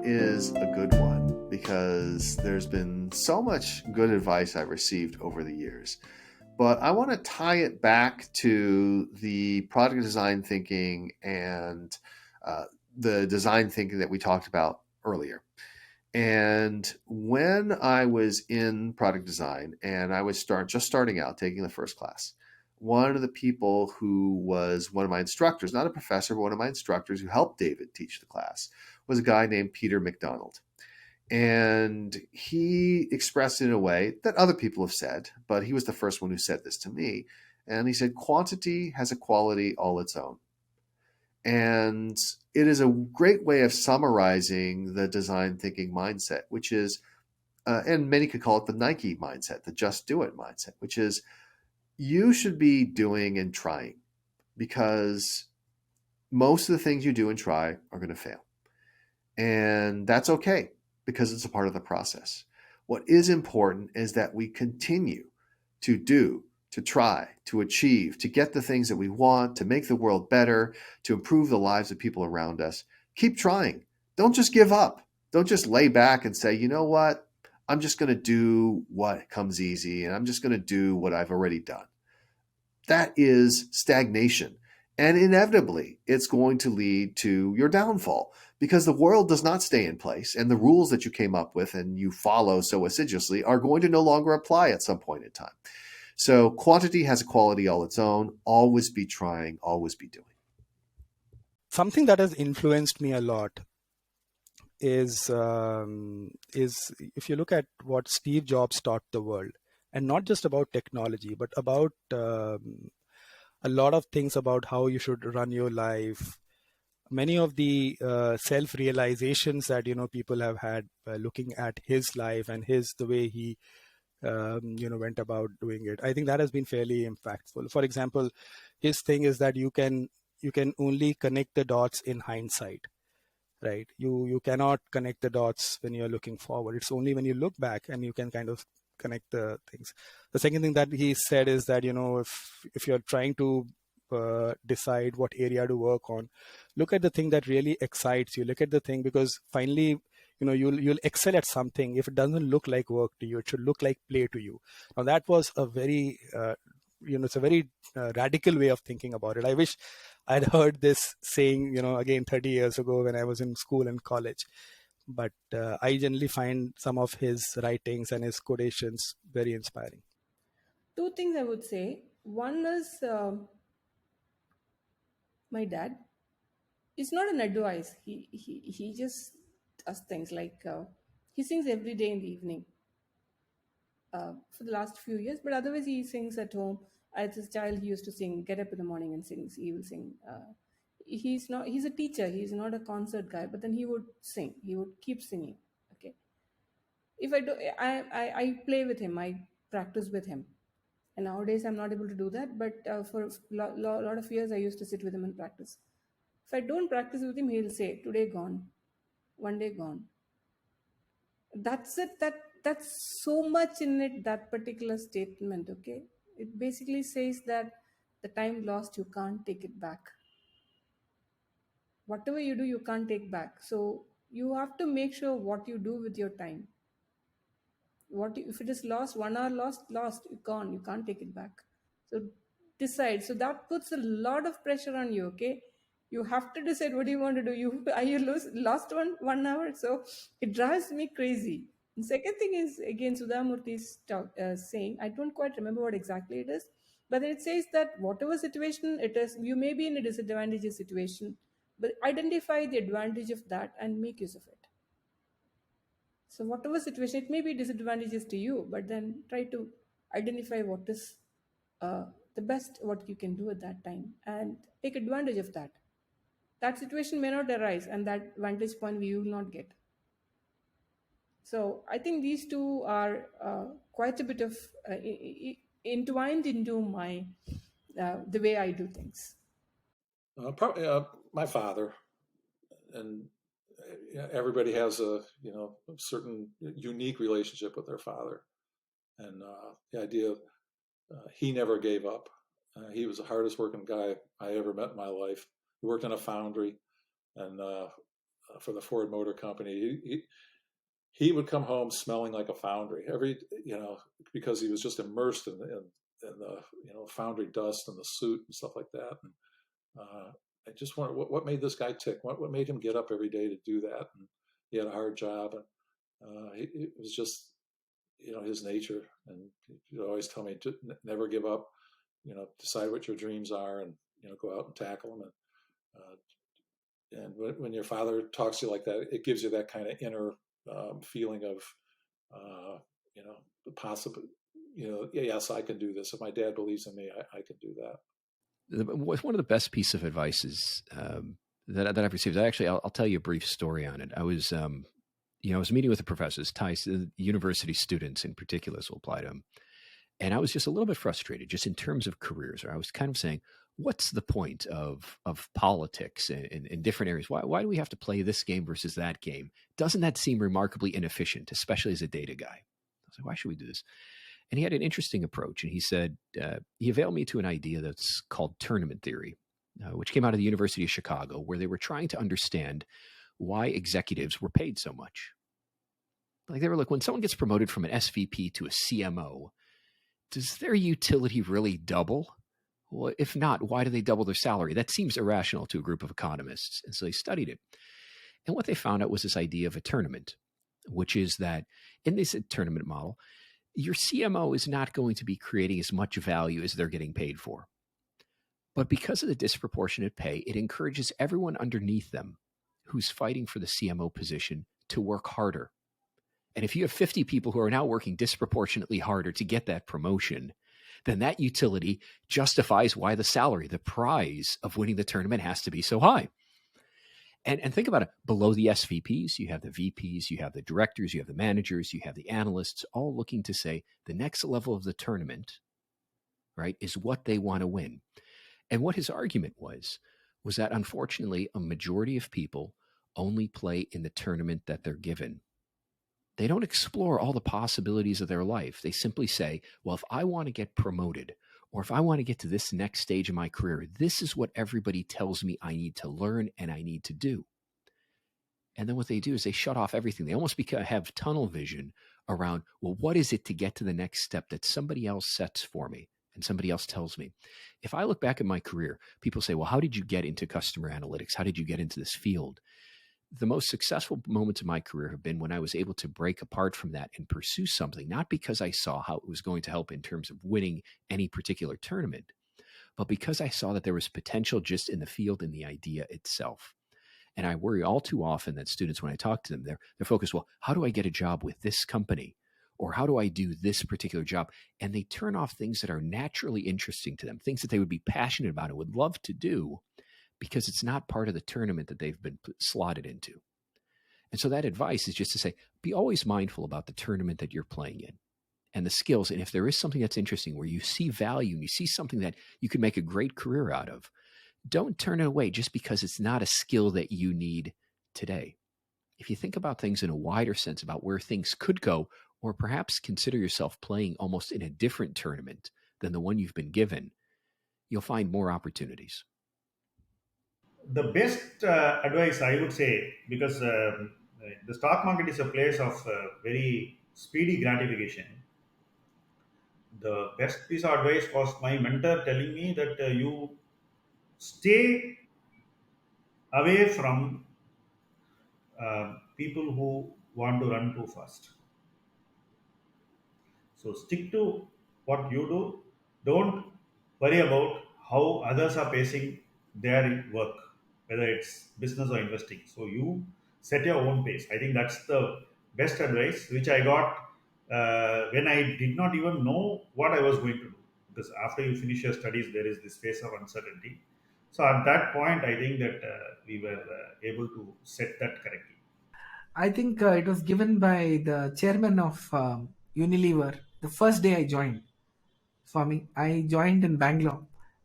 is a good one because there's been so much good advice I've received over the years. But I want to tie it back to the product design thinking and the design thinking that we talked about earlier. And when I was in product design and I was just starting out taking the first class, one of the people who was one of my instructors, not a professor, but one of my instructors who helped David teach the class, was a guy named Peter McDonald. And he expressed it in a way that other people have said, but he was the first one who said this to me. And he said, quantity has a quality all its own. And it is a great way of summarizing the design thinking mindset, which is, and many could call it the Nike mindset, the just do it mindset, which is you should be doing and trying because most of the things you do and try are going to fail. And that's okay because it's a part of the process. What is important is that we continue to do, to try, to achieve, to get the things that we want, to make the world better, to improve the lives of people around us. Keep trying. Don't just give up. Don't just lay back and say, you know what? I'm just going to do what comes easy and I'm just going to do what I've already done. That is stagnation. And inevitably, it's going to lead to your downfall because the world does not stay in place and the rules that you came up with and you follow so assiduously are going to no longer apply at some point in time. So quantity has a quality all its own. Always be trying, always be doing. Something that has influenced me a lot is if you look at what Steve Jobs taught the world, and not just about technology, but about a lot of things about how you should run your life. Many of the self-realizations that people have had looking at his life and the way he went about doing it. I think that has been fairly impactful. For example, his thing is that you can only connect the dots in hindsight, right? You cannot connect the dots when you're looking forward. It's only when you look back and you can kind of connect the things. The second thing that he said is that if you're trying to decide what area to work on, look at the thing that really excites you. Look at the thing, because finally you'll excel at something if it doesn't look like work to you. It should look like play to you. Now that was a very it's a very radical way of thinking about it. I wish I'd heard this saying again 30 years ago when I was in school and college. But I generally find some of his writings and his quotations very inspiring. Two things I would say. One is my dad. It's not an advice. He just does things like he sings every day in the evening for the last few years, but otherwise he sings at home. As a child, he used to sing, get up in the morning and sings. He will sing. He's a teacher. He's not a concert guy, but then he would sing. He would keep singing. Okay. If I do, I play with him. I practice with him. And nowadays I'm not able to do that. But for a lot of years, I used to sit with him and practice. If I don't practice with him, he'll say, today gone, one day gone. That's it. That's so much in it, that particular statement. Okay. It basically says that the time lost, you can't take it back. Whatever you do, you can't take back. So you have to make sure what you do with your time. If it is lost, 1 hour lost, you can't take it back. So decide. So that puts a lot of pressure on you. Okay, you have to decide what you want to do. You lost 1 hour, so it drives me crazy. And second thing is, again, Sudhamurthy's saying, I don't quite remember what exactly it is, but it says that whatever situation it is, you may be in a disadvantageous situation, but identify the advantage of that and make use of it. So whatever situation, it may be disadvantages to you, but then try to identify what is the best what you can do at that time and take advantage of that. That situation may not arise and that vantage point we will not get. So I think these two are quite a bit of entwined into my the way I do things. Probably my father, and everybody has a certain unique relationship with their father, and the idea he never gave up. He was the hardest working guy I ever met in my life. He worked in a foundry, and for the Ford Motor Company. He would come home smelling like a foundry because he was just immersed in the foundry dust and the suit and stuff like that. And I just wondered what made this guy tick. What made him get up every day to do that? And he had a hard job, and it was just his nature. And he'd always tell me to never give up. Decide what your dreams are, and go out and tackle them. And when your father talks to you like that, it gives you that kind of inner feeling of the possible. Yes, I can do this. If my dad believes in me, I can do that. One of the best pieces of advice is that I've received. I'll tell you a brief story on it. I was meeting with the professors, university students in particular, will apply to them. And I was just a little bit frustrated just in terms of careers. Or I was kind of saying, what's the point of politics in different areas? Why do we have to play this game versus that game? Doesn't that seem remarkably inefficient, especially as a data guy? I was like, why should we do this? And he had an interesting approach. And he said, he availed me to an idea that's called tournament theory, which came out of the University of Chicago, where they were trying to understand why executives were paid so much. Like they were like, when someone gets promoted from an SVP to a CMO, does their utility really double? Well, if not, why do they double their salary? That seems irrational to a group of economists. And so they studied it. And what they found out was this idea of a tournament, which is that in this tournament model, your CMO is not going to be creating as much value as they're getting paid for. But because of the disproportionate pay, it encourages everyone underneath them who's fighting for the CMO position to work harder. And if you have 50 people who are now working disproportionately harder to get that promotion, then that utility justifies why the salary, the prize of winning the tournament, has to be so high. And think about it. Below the SVPs, you have the VPs, you have the directors, you have the managers, you have the analysts, all looking to say the next level of the tournament, right, is what they want to win. And what his argument was that unfortunately, a majority of people only play in the tournament that they're given. They don't explore all the possibilities of their life. They simply say, well, if I want to get promoted, or if I want to get to this next stage of my career, this is what everybody tells me I need to learn and I need to do. And then what they do is they shut off everything. They almost have tunnel vision around, well, what is it to get to the next step that somebody else sets for me and somebody else tells me? If I look back at my career, people say, well, how did you get into customer analytics? How did you get into this field? The most successful moments of my career have been when I was able to break apart from that and pursue something, not because I saw how it was going to help in terms of winning any particular tournament, but because I saw that there was potential just in the field and the idea itself. And I worry all too often that students, when I talk to them, they're focused, well, how do I get a job with this company? Or how do I do this particular job? And they turn off things that are naturally interesting to them, things that they would be passionate about and would love to do, because it's not part of the tournament that they've been slotted into. And so that advice is just to say, be always mindful about the tournament that you're playing in and the skills. And if there is something that's interesting where you see value and you see something that you could make a great career out of, don't turn it away just because it's not a skill that you need today. If you think about things in a wider sense about where things could go, or perhaps consider yourself playing almost in a different tournament than the one you've been given, you'll find more opportunities. The best advice I would say, because the stock market is a place of very speedy gratification. The best piece of advice was my mentor telling me that you stay away from people who want to run too fast. So stick to what you do. Don't worry about how others are pacing their work, whether it's business or investing. So you set your own pace. I think that's the best advice which I got when I did not even know what I was going to do. Because after you finish your studies, there is this phase of uncertainty. So at that point, I think that we were able to set that correctly. I think it was given by the chairman of Unilever the first day I joined. Swami, I joined in Bangalore,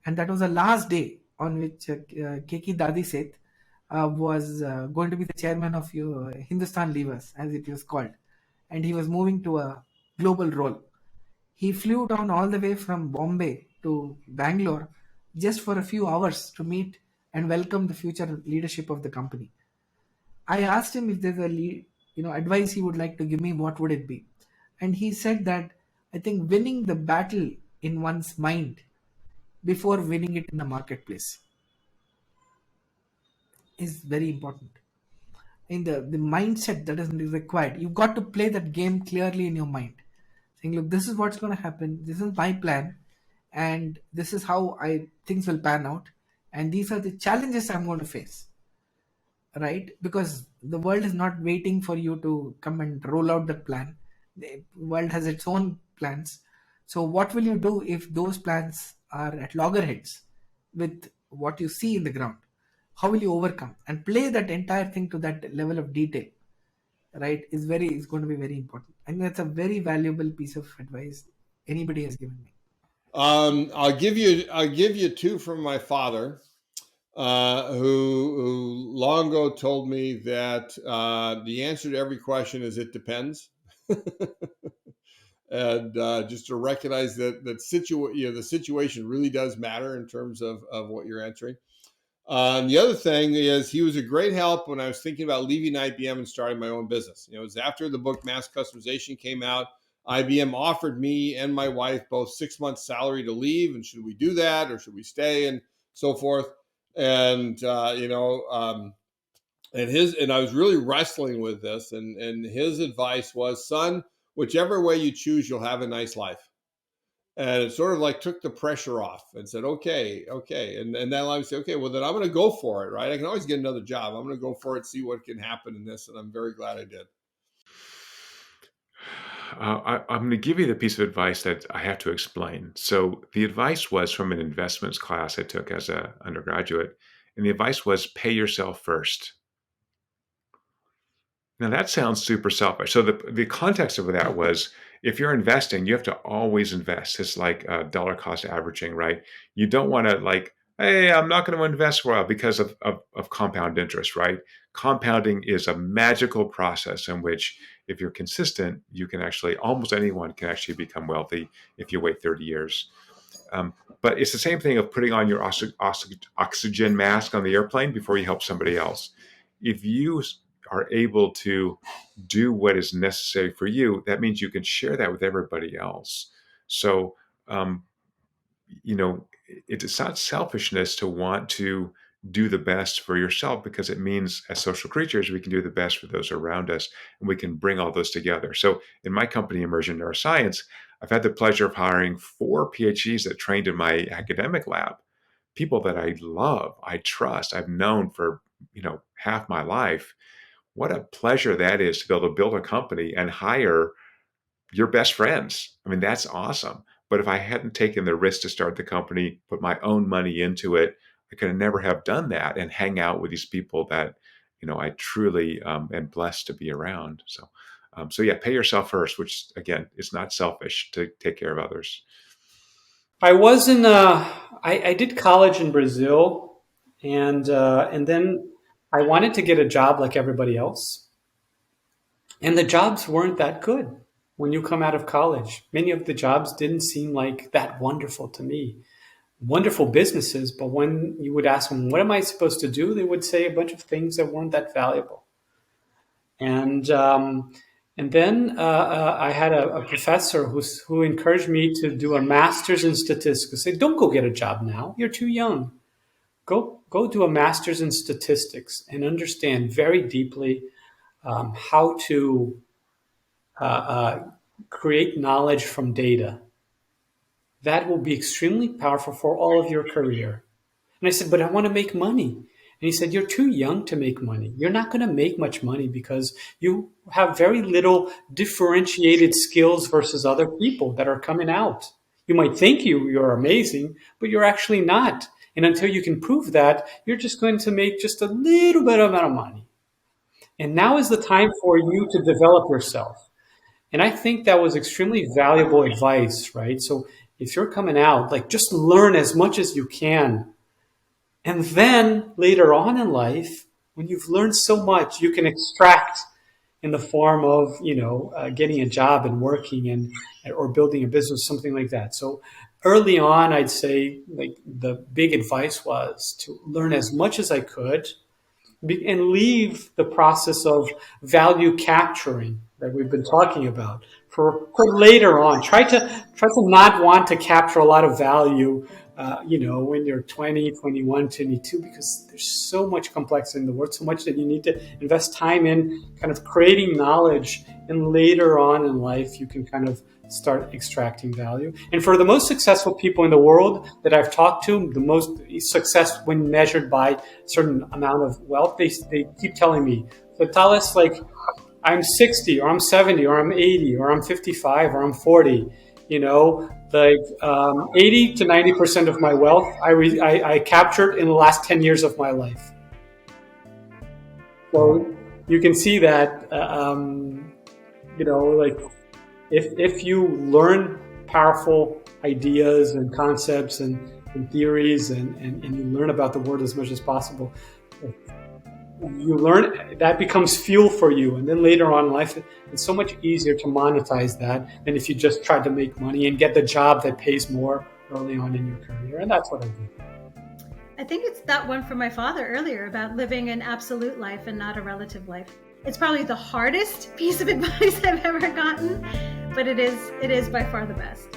and that was the last day on which Keki Dadi Seth was going to be the chairman of Hindustan Levers, as it was called, and he was moving to a global role. He flew down all the way from Bombay to Bangalore just for a few hours to meet and welcome the future leadership of the company. I asked him if there's a advice he would like to give me, what would it be? And he said that I think winning the battle in one's mind before winning it in the marketplace is very important. In the mindset that is required, you've got to play that game clearly in your mind, saying, look, this is what's going to happen, this is my plan, and this is how I things will pan out, and these are the challenges I'm going to face, right? Because the world is not waiting for you to come and roll out the plan. The world has its own plans. So what will you do if those plans are at loggerheads with what you see in the ground? How will you overcome and play that entire thing to that level of detail, right? Is going to be very important. I think that's a very valuable piece of advice anybody has given me. I'll give you two from my father, who long ago told me that the answer to every question is it depends. And just to recognize that the situation really does matter in terms of what you're answering. The other thing is he was a great help when I was thinking about leaving IBM and starting my own business. It was after the book Mass Customization came out. IBM offered me and my wife both 6 months salary to leave, and should we do that or should we stay, and so forth. And and I was really wrestling with this, and his advice was, son, whichever way you choose, you'll have a nice life. And it sort of like took the pressure off and said, okay. And then I would say, okay, well, then I'm going to go for it, right? I can always get another job. I'm going to go for it, see what can happen in this. And I'm very glad I did. I'm going to give you the piece of advice that I have to explain. So the advice was from an investments class I took as an undergraduate. And the advice was pay yourself first. Now that sounds super selfish. So the context of that was, if you're investing, you have to always invest. It's like dollar cost averaging, right? You don't want to like, hey, I'm not going to invest for a while because of compound interest, right? Compounding is a magical process in which, if you're consistent, you can actually, almost anyone can actually become wealthy if you wait 30 years. But it's the same thing of putting on your oxygen mask on the airplane before you help somebody else. If you are able to do what is necessary for you, that means you can share that with everybody else. So, it's not selfishness to want to do the best for yourself, because it means as social creatures, we can do the best for those around us, and we can bring all those together. So in my company, Immersion Neuroscience, I've had the pleasure of hiring 4 PhDs that trained in my academic lab, people that I love, I trust, I've known for, half my life. What a pleasure that is to be able to build a company and hire your best friends. I mean, that's awesome. But if I hadn't taken the risk to start the company, put my own money into it, I could never have done that and hang out with these people that, I truly am blessed to be around. So yeah, pay yourself first, which again, is not selfish to take care of others. I was I did college in Brazil, and then I wanted to get a job like everybody else. And the jobs weren't that good when you come out of college. Many of the jobs didn't seem like that wonderful to me. Wonderful businesses, but when you would ask them, what am I supposed to do? They would say a bunch of things that weren't that valuable. And then I had a professor who encouraged me to do a master's in statistics. Say, don't go get a job now. You're too young. Go do a master's in statistics and understand very deeply how to create knowledge from data. That will be extremely powerful for all of your career. And I said, but I want to make money. And he said, you're too young to make money. You're not going to make much money because you have very little differentiated skills versus other people that are coming out. You might think you're amazing, but you're actually not. And until you can prove that, you're just going to make just a little bit amount of money. And now is the time for you to develop yourself. And I think that was extremely valuable advice, right? So if you're coming out, like, just learn as much as you can. And then later on in life, when you've learned so much, you can extract in the form of, getting a job and working or building a business, something like that. So early on, I'd say, like, the big advice was to learn as much as I could and leave the process of value capturing that we've been talking about for later on. Try to not want to capture a lot of value, when you're 20, 21, 22, because there's so much complexity in the world, so much that you need to invest time in kind of creating knowledge, and later on in life, you can kind of start extracting value. And for the most successful people in the world that I've talked to, the most success when measured by a certain amount of wealth, they keep telling me, so Thales, like, I'm 60 or I'm 70 or I'm 80 or I'm 55 or I'm 40, 80 to 90% of my wealth I captured in the last 10 years of my life. So you can see that, if you learn powerful ideas and concepts and theories and you learn about the world as much as possible, you learn, that becomes fuel for you. And then later on in life, it's so much easier to monetize that than if you just try to make money and get the job that pays more early on in your career. And that's what I do. I think it's that one from my father earlier about living an absolute life and not a relative life. It's probably the hardest piece of advice I've ever gotten, but it is by far the best.